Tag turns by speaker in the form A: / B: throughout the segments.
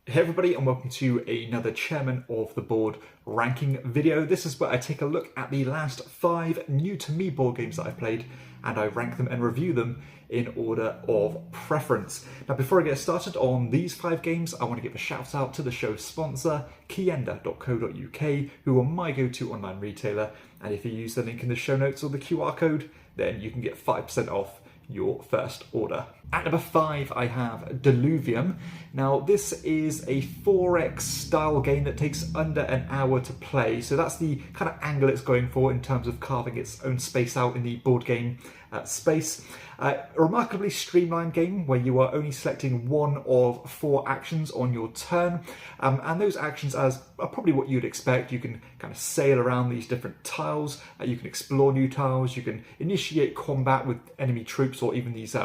A: Hey everybody, and welcome to another Chairman of the Board ranking video. This is where I take a look at the last 5 new to me board games that I've played and I rank them and review them in order of preference. Now before I get started on these 5 games, I want to give a shout out to the show's sponsor, Kienda.co.uk, who are my go-to online retailer, and if you use the link in the show notes or the QR code, then you can get 5% off your first order. At number 5, I have Diluvium. Now, this is a 4X style game that takes under an hour to play, so that's the kind of angle it's going for in terms of carving its own space out in the board game space. A remarkably streamlined game where you are only selecting one of 4 actions on your turn, and those actions are probably what you'd expect. You can kind of sail around these different tiles, you can explore new tiles, you can initiate combat with enemy troops or even these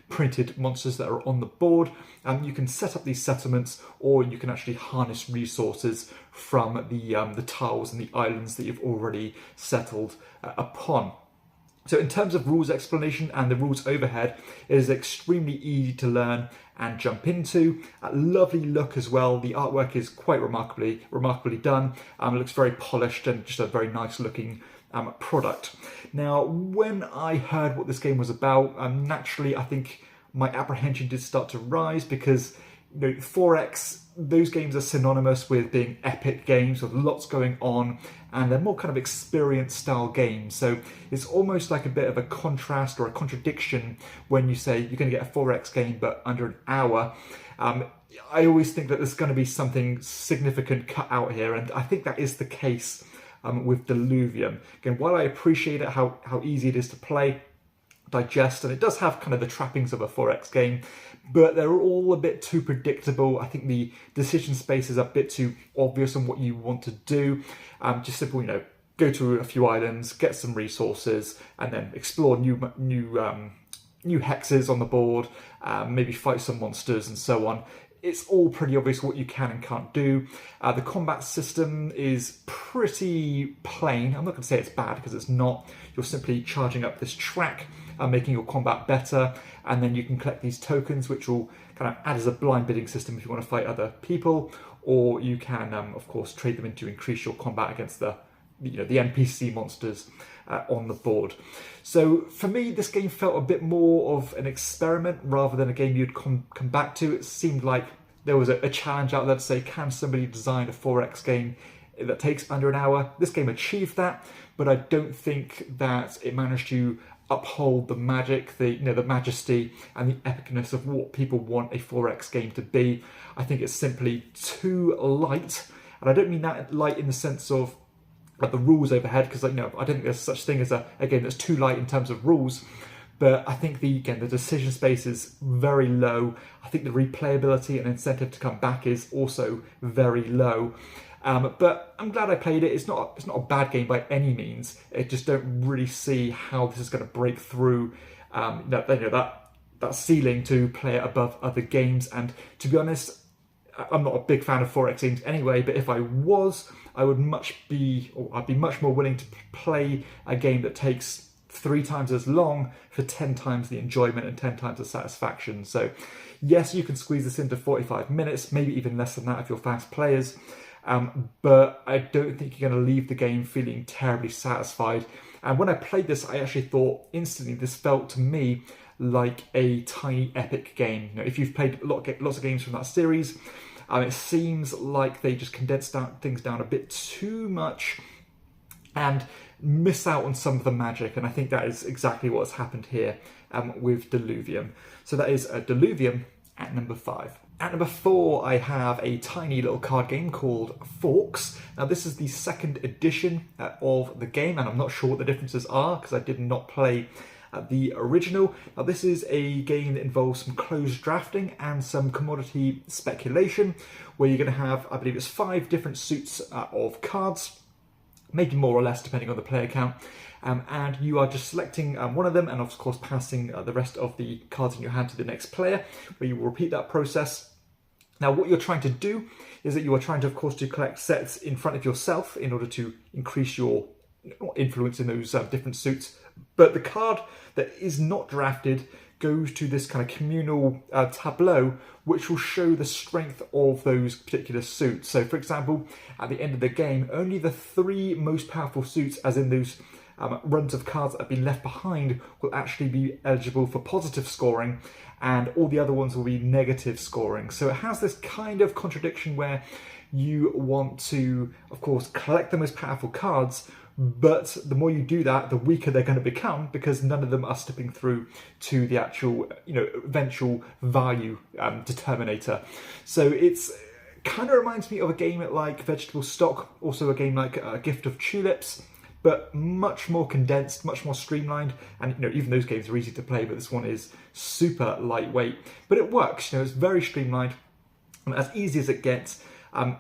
A: printed monsters that are on the board. You can set up these settlements, or you can actually harness resources from the tiles and the islands that you've already settled upon. So in terms of rules explanation and the rules overhead, it is extremely easy to learn and jump into. Lovely look as well. The artwork is quite remarkably done. It looks very polished and just a very nice looking product. Now, when I heard what this game was about, naturally I think my apprehension did start to rise because 4X, those games are synonymous with being epic games with lots going on, and they're more kind of experience style games. So it's almost like a bit of a contrast or a contradiction when you say you're going to get a 4X game but under an hour. I always think that there's going to be something significant cut out here, and I think that is the case with Diluvium. Again, while I appreciate it, how easy it is to play, digest, and it does have kind of the trappings of a 4X game, but they're all a bit too predictable. I think the decision space is a bit too obvious on what you want to do. Just simple, go to a few islands, get some resources, and then explore new hexes on the board, maybe fight some monsters and so on. It's all pretty obvious what you can and can't do. The combat system is pretty plain. I'm not going to say it's bad because it's not. You're simply charging up this track and making your combat better, and then you can collect these tokens which will kind of add as a blind bidding system if you want to fight other people, or you can of course trade them in to increase your combat against the NPC monsters on the board. So for me, this game felt a bit more of an experiment rather than a game you'd come back to. It seemed like there was a challenge out there to say, can somebody design a 4X game that takes under an hour? This game achieved that, but I don't think that it managed to uphold the magic, the majesty and the epicness of what people want a 4X game to be. I think it's simply too light, and I don't mean that light in the sense of the rules overhead, because I don't think there's such thing as a game that's too light in terms of rules. But I think the decision space is very low. I think the replayability and incentive to come back is also very low. But I'm glad I played it. It's not a bad game by any means. I just don't really see how this is going to break through that ceiling to play it above other games. And to be honest, I'm not a big fan of 4X games anyway, but if I was, I'd be much more willing to play a game that takes 3 times as long for 10 times the enjoyment and 10 times the satisfaction. So yes, you can squeeze this into 45 minutes, maybe even less than that if you're fast players, but I don't think you're going to leave the game feeling terribly satisfied. And when I played this, I actually thought instantly this felt to me like a tiny epic game. If you've played lots of games from that series, it seems like they just condensed things down a bit too much and miss out on some of the magic, and I think that is exactly what's happened here with Diluvium. So that is Diluvium at number 5. At number 4, I have a tiny little card game called Forks. Now this is the 2nd edition of the game, and I'm not sure what the differences are because I did not play the original. Now this is a game that involves some closed drafting and some commodity speculation, where you're going to have, I believe it's 5 different suits of cards, maybe more or less depending on the player count, and you are just selecting one of them and of course passing the rest of the cards in your hand to the next player, where you will repeat that process. Now what you're trying to do is that you are trying to, of course, to collect sets in front of yourself in order to increase your influence in those different suits But the card that is not drafted goes to this kind of communal tableau, which will show the strength of those particular suits. So for example, at the end of the game, only the 3 most powerful suits, as in those runs of cards that have been left behind, will actually be eligible for positive scoring, and all the other ones will be negative scoring. So it has this kind of contradiction where you want to, of course, collect the most powerful cards, but the more you do that, the weaker they're going to become, because none of them are slipping through to the actual, eventual value determinator. So it's kind of reminds me of a game like Vegetable Stock, also a game like A Gift of Tulips, but much more condensed, much more streamlined. And even those games are easy to play, but this one is super lightweight. But it works. It's very streamlined, and as easy as it gets.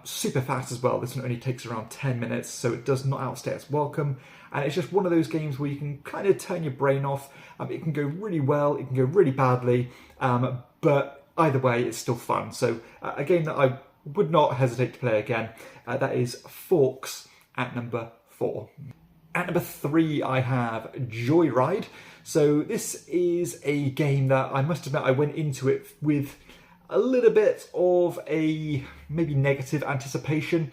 A: Super fast as well. This one only takes around 10 minutes, so it does not outstay its welcome. And it's just one of those games where you can kind of turn your brain off. It can go really well, it can go really badly, but either way, it's still fun. So a game that I would not hesitate to play again. That is Forks at number 4. At number 3, I have Joyride. So this is a game that I must admit I went into it with a little bit of a maybe negative anticipation,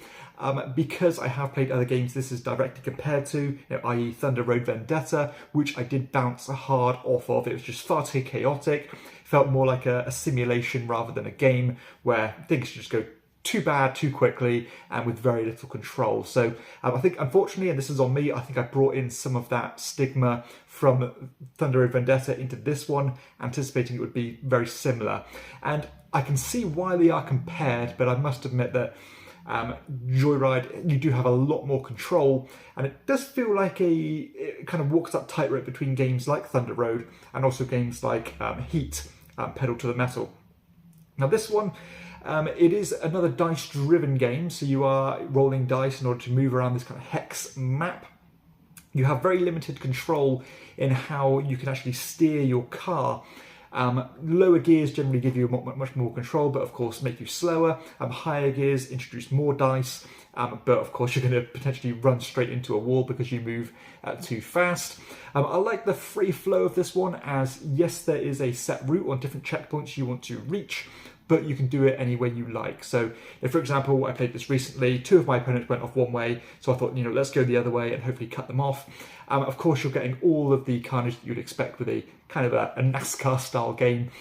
A: because I have played other games this is directly compared to, i.e. Thunder Road Vendetta, which I did bounce hard off of. It was just far too chaotic. It felt more like a simulation rather than a game where things just go too bad too quickly and with very little control. So I think, unfortunately, and this is on me, I think I brought in some of that stigma from Thunder Road Vendetta into this one, anticipating it would be very similar. And I can see why they are compared, but I must admit that Joyride, you do have a lot more control, and it does feel like it kind of walks that tightrope between games like Thunder Road and also games like Heat, Pedal to the Metal. Now this one, it is another dice-driven game, so you are rolling dice in order to move around this kind of hex map. You have very limited control in how you can actually steer your car. Lower gears generally give you much more control, but of course make you slower. Higher gears introduce more dice, but of course you're going to potentially run straight into a wall because you move too fast. I like the free flow of this one, as yes, there is a set route on different checkpoints you want to reach, but you can do it any way you like. So if, for example, I played this recently, 2 of my opponents went off one way, so I thought, let's go the other way and hopefully cut them off. Of course, you're getting all of the carnage that you'd expect with a kind of a NASCAR style game,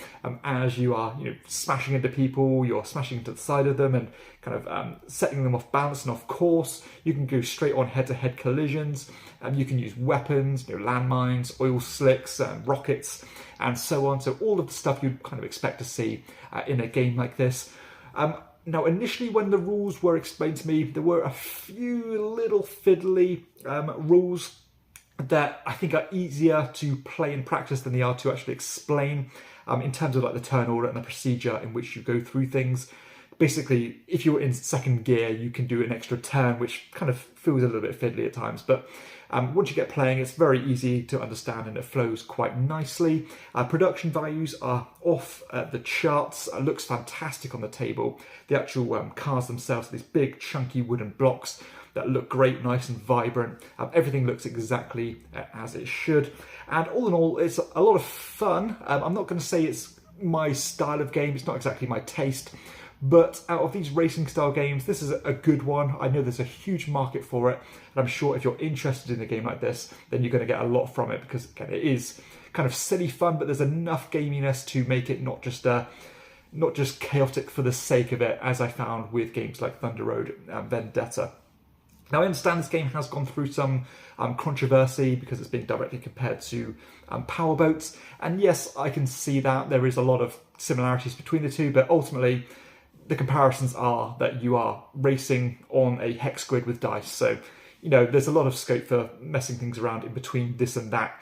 A: as you are, smashing into people, you're smashing into the side of them and kind of setting them off balance and off course. You can go straight on head-to-head collisions, you can use weapons, landmines, oil slicks, rockets, and so on. So all of the stuff you'd kind of expect to see in a game like this. Now, initially when the rules were explained to me, there were a few little fiddly rules that I think are easier to play in practice than they are to actually explain, in terms of like the turn order and the procedure in which you go through things. Basically, if you're in second gear, you can do an extra turn, which kind of feels a little bit fiddly at times, but once you get playing, it's very easy to understand and it flows quite nicely. Production values are off the charts. It looks fantastic on the table. The actual cars themselves are these big chunky wooden blocks that look great, nice and vibrant. Everything looks exactly as it should. And all in all, it's a lot of fun. I'm not going to say it's my style of game. It's not exactly my taste. But out of these racing style games, this is a good one. I know there's a huge market for it. And I'm sure if you're interested in a game like this, then you're going to get a lot from it, because again, it is kind of silly fun, but there's enough gaminess to make it not just chaotic for the sake of it, as I found with games like Thunder Road and Vendetta. Now, I understand this game has gone through some controversy because it's being directly compared to powerboats. And yes, I can see that there is a lot of similarities between the two, but ultimately the comparisons are that you are racing on a hex grid with dice. So, there's a lot of scope for messing things around in between this and that.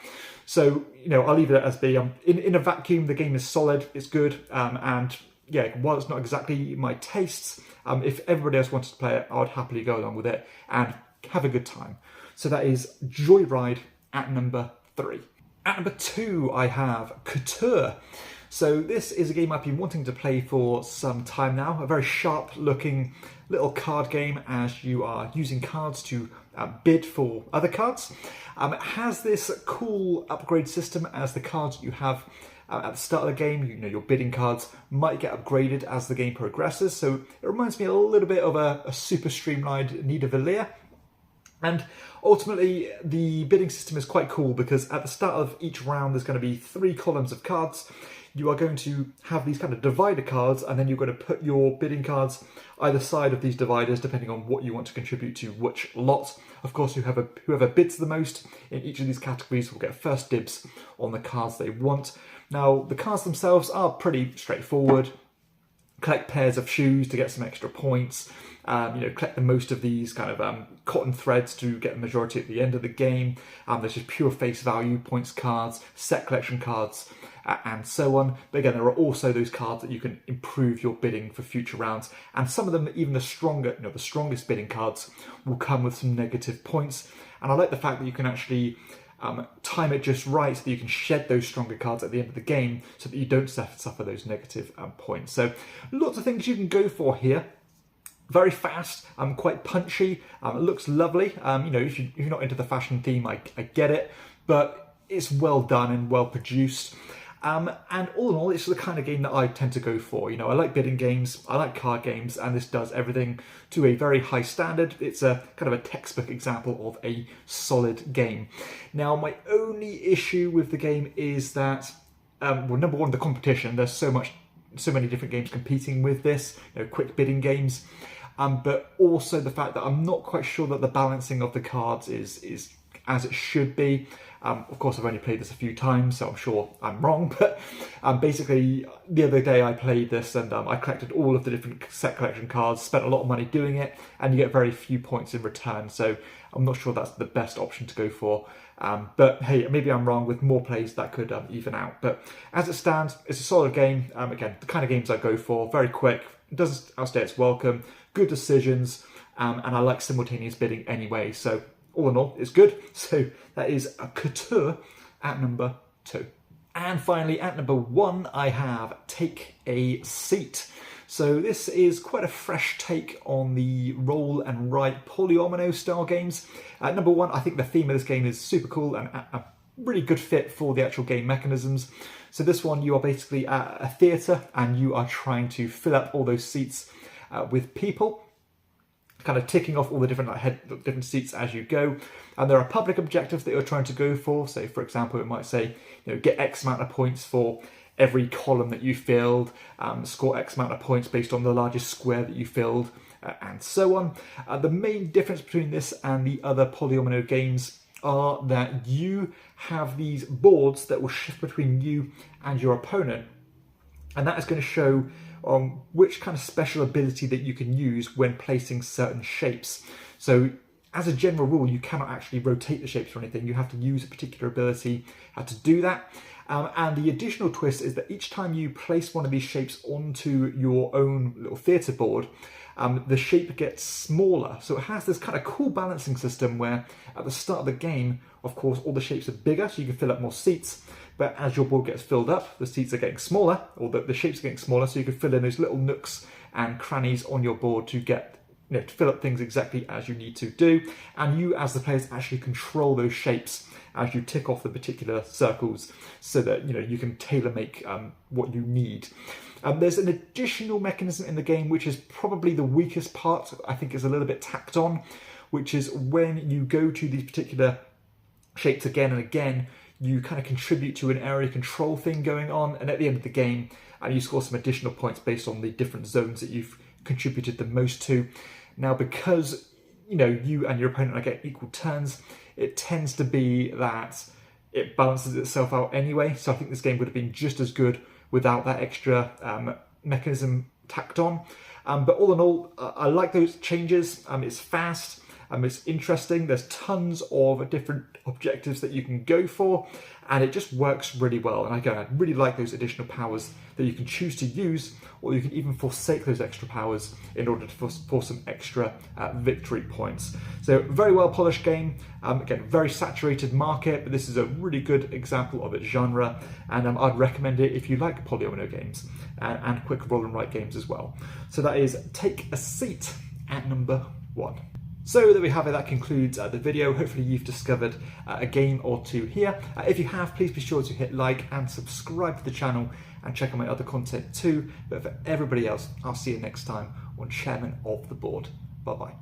A: So, I'll leave it as be. In a vacuum, the game is solid, it's good, and yeah, while it's not exactly my tastes, if everybody else wanted to play it, I would happily go along with it and have a good time. So that is Joyride at number 3. At number 2, I have Couture. So this is a game I've been wanting to play for some time now. A very sharp looking little card game, as you are using cards to bid for other cards. It has this cool upgrade system as the cards you have at the start of the game, your bidding cards might get upgraded as the game progresses. So it reminds me a little bit of a super streamlined Nidavellir. And ultimately, the bidding system is quite cool because at the start of each round, there's going to be 3 columns of cards. You are going to have these kind of divider cards, and then you're going to put your bidding cards either side of these dividers, depending on what you want to contribute to which lot. Of course, whoever bids the most in each of these categories will get first dibs on the cards they want. Now, the cards themselves are pretty straightforward. Collect pairs of shoes to get some extra points. Collect the most of these kind of cotton threads to get the majority at the end of the game. There's just pure face value points cards, set collection cards, and so on. But again, there are also those cards that you can improve your bidding for future rounds. And some of them, even the strongest bidding cards, will come with some negative points. And I like the fact that you can actually time it just right so that you can shed those stronger cards at the end of the game so that you don't suffer those negative points. So lots of things you can go for here. Very fast, quite punchy, it looks lovely. If you're not into the fashion theme, I get it, but it's well done and well produced. And all in all, it's the kind of game that I tend to go for. I like bidding games, I like card games, and this does everything to a very high standard. It's a kind of a textbook example of a solid game. Now, my only issue with the game is that, number one, the competition. There's so many different games competing with this, quick bidding games. But also the fact that I'm not quite sure that the balancing of the cards is as it should be. Of course, I've only played this a few times, so I'm sure I'm wrong. But basically, the other day I played this and I collected all of the different set collection cards, spent a lot of money doing it, and you get very few points in return. So I'm not sure that's the best option to go for. But hey, maybe I'm wrong. With more plays, that could even out. But as it stands, it's a solid game. Again, the kind of games I go for, very quick. It doesn't outstay its welcome. Good decisions, and I like simultaneous bidding anyway. So all in all, it's good. So that is a Couture at number 2. And finally, at number 1, I have Take a Seat. So this is quite a fresh take on the roll and write polyomino style games. Number 1, I think the theme of this game is super cool and a really good fit for the actual game mechanisms. So this one, you are basically at a theatre and you are trying to fill up all those seats with people, kind of ticking off all the different seats as you go. And there are public objectives that you're trying to go for. So for example, it might say, get X amount of points for every column that you filled, score X amount of points based on the largest square that you filled, and so on. The main difference between this and the other polyomino games are that you have these boards that will shift between you and your opponent. And that is going to show which kind of special ability that you can use when placing certain shapes. So as a general rule, you cannot actually rotate the shapes or anything. You have to use a particular ability to do that. And the additional twist is that each time you place one of these shapes onto your own little theatre board, the shape gets smaller. So it has this kind of cool balancing system where at the start of the game, of course, all the shapes are bigger, so you can fill up more seats. But as your board gets filled up, the seats are getting smaller, or the shapes are getting smaller, so you can fill in those little nooks and crannies on your board to get to fill up things exactly as you need to do. And you, as the players, actually control those shapes as you tick off the particular circles, so that you can tailor make what you need. There's an additional mechanism in the game which is probably the weakest part. I think is a little bit tacked on, which is when you go to these particular shapes again and again, you kind of contribute to an area control thing going on, and at the end of the game, you score some additional points based on the different zones that you've contributed the most to. Now, because you and your opponent are getting equal turns, it tends to be that it balances itself out anyway. So I think this game would have been just as good without that extra mechanism tacked on. But all in all, I like those changes. It's fast. It's interesting. There's tons of different objectives that you can go for, and it just works really well. And again, I really like those additional powers that you can choose to use, or you can even forsake those extra powers in order to for some extra victory points. So very well polished game. Again, very saturated market, but this is a really good example of its genre, and I'd recommend it if you like polyomino games and quick roll and write games as well. So that is Take a Seat at number 1. So there we have it, that concludes the video. Hopefully you've discovered a game or two here. If you have, please be sure to hit like and subscribe to the channel and check out my other content too. But for everybody else, I'll see you next time on Chairman of the Board. Bye bye.